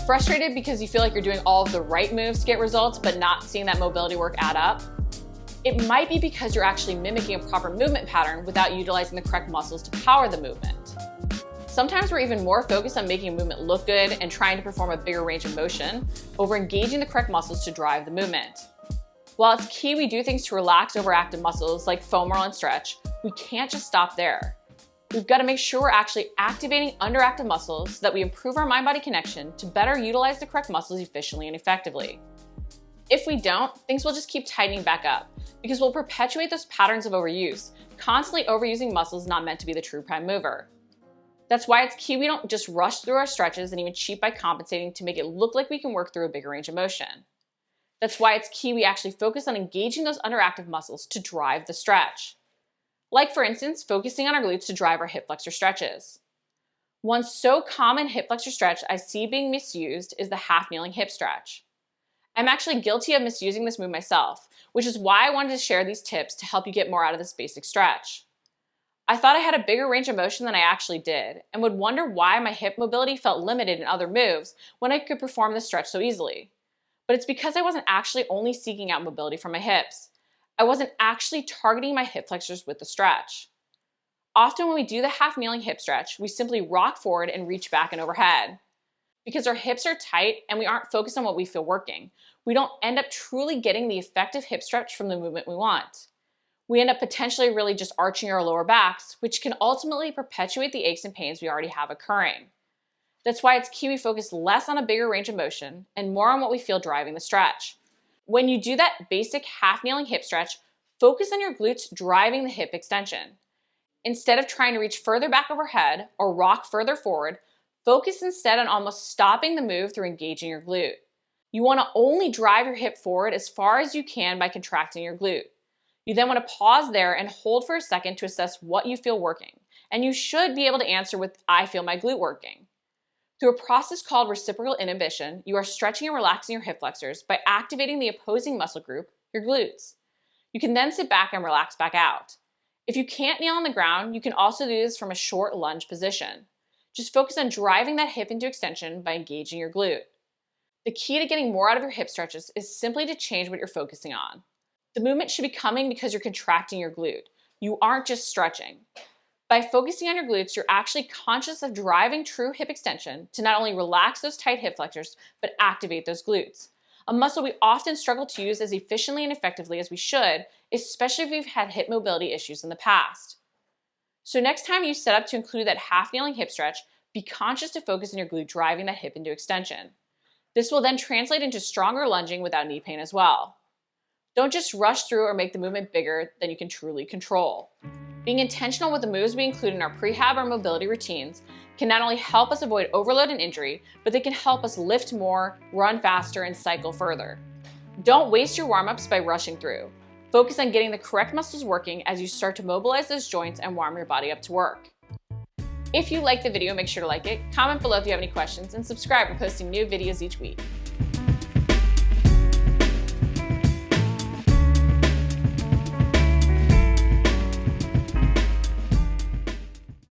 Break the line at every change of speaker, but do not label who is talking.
frustrated because you feel like you're doing all of the right moves to get results, but not seeing that mobility work add up? It might be because you're actually mimicking a proper movement pattern without utilizing the correct muscles to power the movement. Sometimes we're even more focused on making a movement look good and trying to perform a bigger range of motion over engaging the correct muscles to drive the movement. While it's key we do things to relax overactive muscles like foam roll and stretch, we can't just stop there. We've got to make sure we're actually activating underactive muscles so that we improve our mind-body connection to better utilize the correct muscles efficiently and effectively. If we don't, things will just keep tightening back up because we'll perpetuate those patterns of overuse, constantly overusing muscles not meant to be the true prime mover. That's why it's key we don't just rush through our stretches and even cheat by compensating to make it look like we can work through a bigger range of motion. That's why it's key we actually focus on engaging those underactive muscles to drive the stretch. Like for instance, focusing on our glutes to drive our hip flexor stretches. One so common hip flexor stretch I see being misused is the half kneeling hip stretch. I'm actually guilty of misusing this move myself, which is why I wanted to share these tips to help you get more out of this basic stretch. I thought I had a bigger range of motion than I actually did, and would wonder why my hip mobility felt limited in other moves when I could perform this stretch so easily. But it's because I wasn't actually only seeking out mobility from my hips. I wasn't actually targeting my hip flexors with the stretch. Often when we do the half kneeling hip stretch, we simply rock forward and reach back and overhead. Because our hips are tight and we aren't focused on what we feel working, we don't end up truly getting the effective hip stretch from the movement we want. We end up potentially really just arching our lower backs, which can ultimately perpetuate the aches and pains we already have occurring. That's why it's key we focus less on a bigger range of motion and more on what we feel driving the stretch. When you do that basic half kneeling hip stretch, focus on your glutes driving the hip extension. Instead of trying to reach further back overhead or rock further forward, focus instead on almost stopping the move through engaging your glute. You want to only drive your hip forward as far as you can by contracting your glute. You then want to pause there and hold for a second to assess what you feel working. And you should be able to answer with, I feel my glute working. Through a process called reciprocal inhibition, you are stretching and relaxing your hip flexors by activating the opposing muscle group, your glutes. You can then sit back and relax back out. If you can't kneel on the ground, you can also do this from a short lunge position. Just focus on driving that hip into extension by engaging your glute. The key to getting more out of your hip stretches is simply to change what you're focusing on. The movement should be coming because you're contracting your glute. You aren't just stretching. By focusing on your glutes, you're actually conscious of driving true hip extension to not only relax those tight hip flexors, but activate those glutes. A muscle we often struggle to use as efficiently and effectively as we should, especially if we've had hip mobility issues in the past. So next time you set up to include that half kneeling hip stretch, be conscious to focus on your glute driving that hip into extension. This will then translate into stronger lunging without knee pain as well. Don't just rush through or make the movement bigger than you can truly control. Being intentional with the moves we include in our prehab or mobility routines can not only help us avoid overload and injury, but they can help us lift more, run faster, and cycle further. Don't waste your warm-ups by rushing through. Focus on getting the correct muscles working as you start to mobilize those joints and warm your body up to work. If you liked the video, make sure to like it, comment below if you have any questions, and subscribe. We're posting new videos each week.